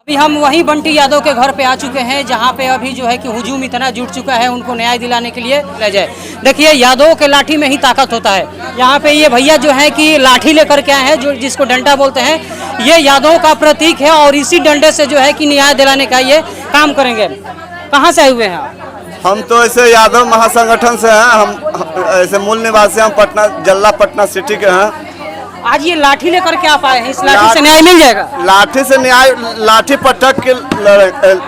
अभी हम वहीं बंटी यादव के घर पे आ चुके हैं जहां पे अभी जो है कि हुजूम इतना जुट चुका है उनको न्याय दिलाने के लिए ले जाए। देखिए यादव के लाठी में ही ताकत होता है। यहाँ पे ये भैया जो है कि लाठी लेकर के आए हैं जो जिसको डंडा बोलते हैं, ये यादव का प्रतीक है और इसी डंडे से जो है कि न्याय दिलाने का ये काम करेंगे। कहाँ से आए हुए हैं आप? हम तो ऐसे यादव महासंगठन से हैं। हम ऐसे मूल निवासी हम पटना जिला पटना सिटी के हैं। आज ये लाठी लेकर के आप आए हैं, इस लाठी से न्याय मिल जाएगा? लाठी से न्याय, लाठी पटक के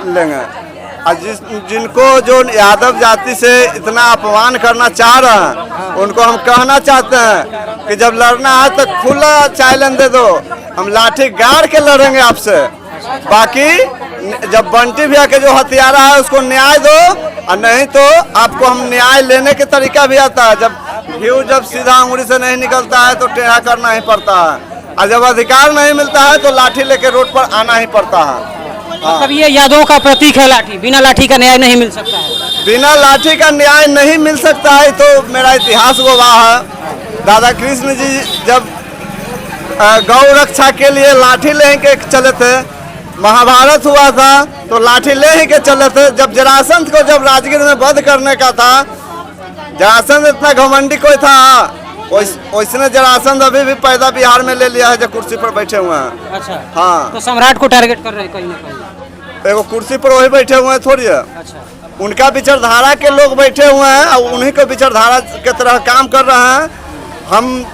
लेंगे। जिनको जो यादव जाति से इतना अपमान करना चाह रहे हैं उनको हम कहना चाहते हैं कि जब लड़ना है तो खुला चैलेंज दे दो, हम लाठी गाड़ के लड़ेंगे आपसे। बाकी जब बंटी भैया के जो हथियारा है उसको न्याय दो, और नहीं तो आपको हम न्याय लेने के तरीका भी आता है। जब सीधा अंगुली से नहीं निकलता है तो टेढ़ा करना ही पड़ता है, और जब अधिकार नहीं मिलता है तो लाठी लेके रोड पर आना ही पड़ता है। मतलब ये यादव का प्रतीक है लाठी, बिना लाठी का न्याय नहीं मिल सकता है। बिना लाठी का न्याय नहीं मिल सकता है तो मेरा इतिहास गवाह है। दादा कृष्ण जी जब गौ रक्षा के लिए लाठी लेके चले थे, महाभारत हुआ था तो लाठी ले ही के चले थे। जब जरासंध को जब राजगीर में वध करने का था, जरासंध इतना घमंडी कोई था, वैसने जरासंध अभी भी पैदा बिहार में ले लिया है जो कुर्सी पर बैठे हुए हैं। अच्छा, हाँ, तो सम्राट को टारगेट कर रहे हैं कहीं ना कहीं। एगो कुर्सी पर वही बैठे हुए हैं थोड़ी है। अच्छा, उनका विचारधारा के लोग बैठे हुए हैं और उन्हीं को विचारधारा के तरह काम कर रहे हैं। हम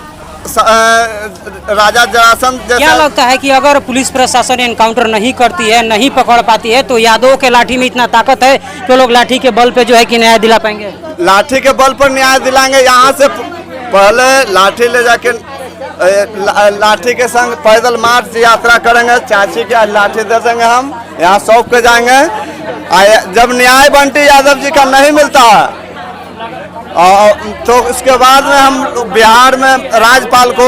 राजा जरासंध जैसा क्या लगता है कि अगर पुलिस प्रशासन एनकाउंटर नहीं करती है, नहीं पकड़ पाती है, तो यादव के लाठी में इतना ताकत है कि लोग लाठी के बल पे जो है कि न्याय दिला पाएंगे? लाठी के बल पर न्याय दिलाएंगे। यहाँ से पहले लाठी ले जाके लाठी के संग पैदल मार्च यात्रा करेंगे। चाची के लाठी दे देंगे, हम यहाँ सौंप के जाएंगे। जब न्याय बंटी यादव जी का नहीं मिलता है तो उसके बाद में हम बिहार में राज्यपाल को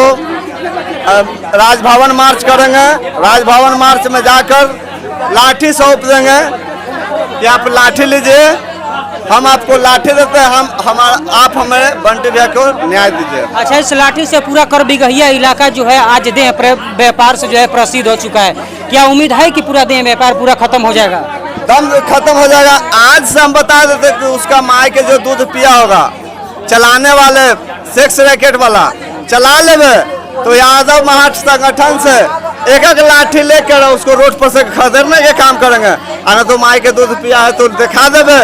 राजभवन मार्च करेंगे। राजभवन मार्च में जाकर लाठी सौंप देंगे कि आप लाठी लीजिए, हम आपको लाठी देते हैं, आप हमें बंटी भैया को न्याय दीजिए। अच्छा, इस लाठी से पूरा कर बिगहिया इलाका जो है आज देह व्यापार से जो है प्रसिद्ध हो चुका है। क्या उम्मीद है कि पूरा देह व्यापार पूरा खत्म हो जाएगा? दम खत्म हो जाएगा। आज से हम बता देते कि उसका माई के जो दूध पिया होगा, चलाने वाले सेक्स रैकेट वाला चला लेवे तो यादव महासंगठन से एक लाठी लेकर उसको रोड पर से खदेड़ने के काम करेंगे। आना तो माई के दूध पिया है तो दिखा देवे।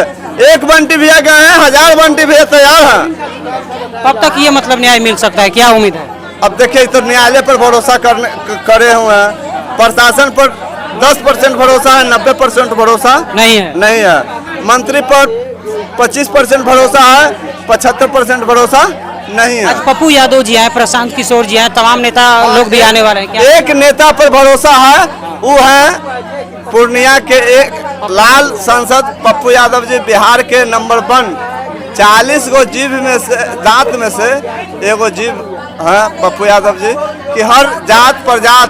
एक बंटी भैया गए हैं, 1000 बंटी भैया तैयार हैं। कब तक ये मतलब न्याय मिल सकता है, क्या उम्मीद है? अब देखिए, तो न्यायालय पर भरोसा करे हुए हैं, प्रशासन पर 10% भरोसा है, 90% भरोसा नहीं है। मंत्री पर 25% भरोसा है, 75% भरोसा नहीं है। आज पप्पू यादव जी हैं, प्रशांत किशोर जी हैं, तमाम नेता लोग भी आने वाले हैं। क्या एक नेता पर भरोसा है, वो है पूर्णिया के एक लाल सांसद पप्पू यादव जी, बिहार के नंबर 1। 40 गो जीव में से, दांत में से एगो जीव है पप्पू यादव जी, कि हर जात प्रजात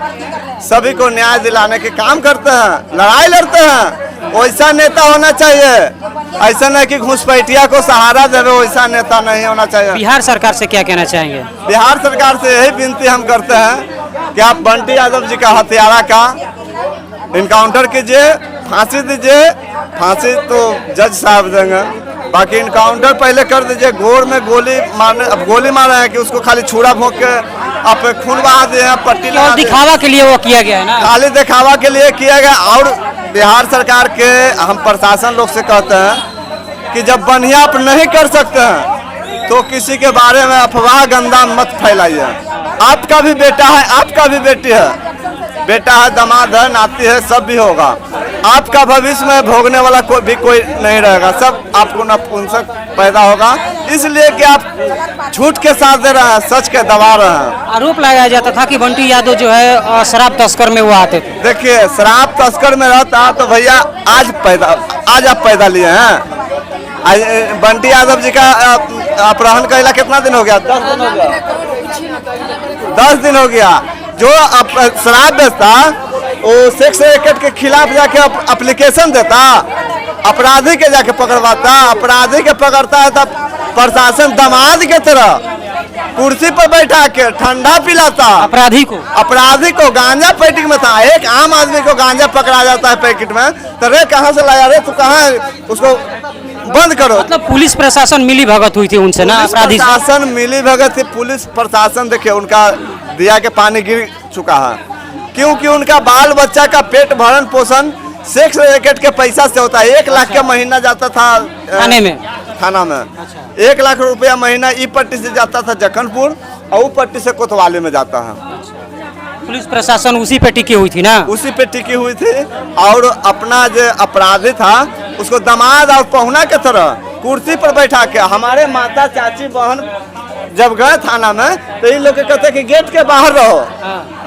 सभी को न्याय दिलाने के काम करते हैं, लड़ाई लड़ते हैं। वैसा नेता होना चाहिए, ऐसा नहीं कि घुसपैठिया को सहारा देवे, वैसा नेता नहीं होना चाहिए। बिहार सरकार से क्या कहना चाहेंगे? बिहार सरकार से यही विनती हम करते हैं कि आप बंटी यादव जी का हत्यारा का इनकाउंटर कीजिए, फांसी दीजिए। फांसी तो जज साहब देंगे, बाकी इनकाउंटर पहले कर दीजिए। गोर में गोली मारने, अब गोली मारे हैं कि उसको खाली छुरा भोंक के आप खून बहा दिए हैं, पट्टी लगा दिखावा के लिए वो किया गया है ना, खाली दिखावा के लिए किया गया। और बिहार सरकार के हम प्रशासन लोग से कहते हैं कि जब बढ़िया आप नहीं कर सकते हैं तो किसी के बारे में अफवाह गंदा मत फैलाइए। आपका भी बेटा है, आपका भी बेटी है, बेटा है, दामाद है, नाती है, सब भी होगा। आपका भविष्य में भोगने वाला कोई नहीं रहेगा, सब आपको नपुंसक पैदा होगा। इसलिए कि आप झूठ के साथ दे रहे हैं, सच के दबा रहे हैं। आरोप लगाया जाता था कि बंटी यादव जो है शराब तस्कर में वो आते थे। देखिए, शराब तस्कर में रहता तो भैया आज आप पैदा लिए हैं। बंटी यादव जी का अपहरण कहला कितना दिन हो गया? 10 दिन हो गया। 10 दिन हो गया। जो शराब बेचता वो सेक्स रैकेट के खिलाफ जाके एप्लीकेशन देता, अपराधी के जाके पकड़वाता, अपराधी के पकड़ता है तब प्रशासन दामाद के तरह कुर्सी पर बैठा के ठंडा पिलाता, अपराधी को गांजा पैकेट में था। एक आम आदमी को गांजा पकड़ा जाता है पैकेट में, तो रे कहाँ से लाया रे, तू कहाँ, उसको बंद करो। मतलब पुलिस प्रशासन मिली भगत हुई थी उनसे ना, अपराधी प्रशासन मिली भगत थी। पुलिस प्रशासन देखिए उनका दिया के पानी गिर चुका है, क्योंकि उनका बाल बच्चा का पेट भरण पोषण सेक्स रैकेट के पैसा से होता है। 1 लाख का महीना जाता था थाना में। 1 लाख रुपया महीना ई पट्टी से जाता था जखनपुर, और पट्टी से कोतवाली में जाता है। पुलिस प्रशासन उसी पे टिकी हुई थी ना, उसी पे टिकी हुई थी। और अपना जो अपराधी था उसको दामाद और पहुना के तरह कुर्सी पर बैठा के, हमारे माता चाची बहन जब गए थाना में तो इन लोग कहते कि गेट के बाहर रहो।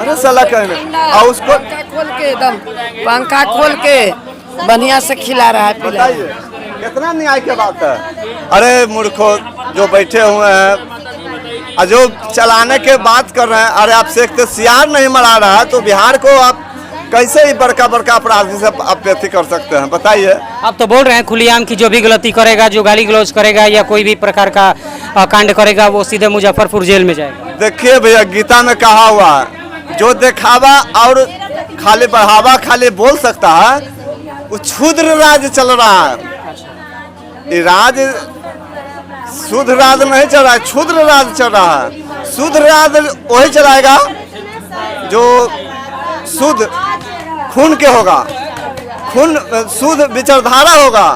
अरे साला कहने, और उसको खोल के एकदम पंखा खोल के बढ़िया से खिला रहा है। बताइए कितना न्याय की बात है। अरे मूर्खों जो बैठे हुए हैं और जो चलाने के बात कर रहे हैं, अरे आप देखते सियार नहीं मरा रहा है तो बिहार को आप कैसे ही बड़का बड़का अपराधी से अपेक्षित कर सकते हैं, बताइए। आप तो बोल रहे हैं खुलेआम की जो भी गलती करेगा, जो गाली गलौज करेगा या कोई भी प्रकार का कांड करेगा, वो सीधे मुजफ्फरपुर जेल में जाएगा। देखिए भैया, गीता में कहा हुआ है जो दिखावा और खाली बढ़ावा खाली बोल सकता है, वो क्षुद्र राज चल रहा है। ये राज शुद्ध राज नहीं चल रहा है, क्षुद्र राज चल रहा है। शुद्ध राज वही चलाएगा जो शुद्ध खून के होगा, खून शुद्ध विचारधारा होगा,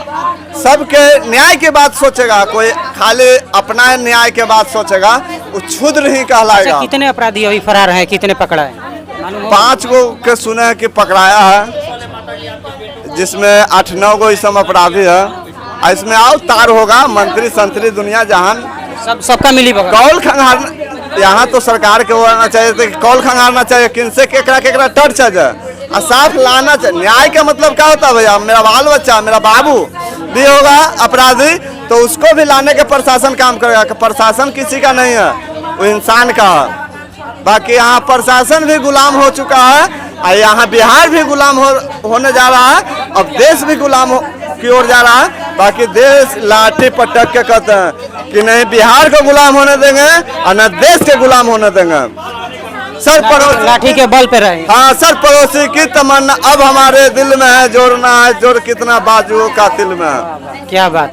सबके न्याय के बात सोचेगा। कोई खाली अपना न्याय के बात सोचेगा, वो क्षुद्र ही कहलाएगा। कितने अपराधी अभी फरार हैं, कितने पकड़ा है? 5 गो के सुने हैं कि पकड़ाया है, जिसमें 8-9 गो इस समय अपराधी है। इसमें आओ तार होगा, मंत्री संतरी दुनिया जहान सबका मिली भगत। कौल खंगार यहाँ तो सरकार के होना चाहिए, तो कौल खंगारना चाहिए, किनसे केकरा टच है और साफ लाना चाहिए। न्याय का मतलब क्या होता है भैया? मेरा बाल बच्चा, मेरा बाबू भी होगा अपराधी तो उसको भी लाने के प्रशासन काम करेगा। प्रशासन किसी का नहीं है, वो इंसान का है। बाकी यहाँ प्रशासन भी गुलाम हो चुका है और यहाँ बिहार भी गुलाम होने जा रहा है, अब देश भी गुलाम की ओर जा रहा है। बाकी देश लाठी पटक के कहते हैं कि नहीं बिहार को गुलाम होने देंगे और न देश के गुलाम होने देंगे। सर पड़ोसी लाठी के बल पे रहे। हाँ, सर पड़ोसी की तमन्ना अब हमारे दिल में है, जोड़ना है जोड़ कितना बाजुओं का दिल में है। क्या बात।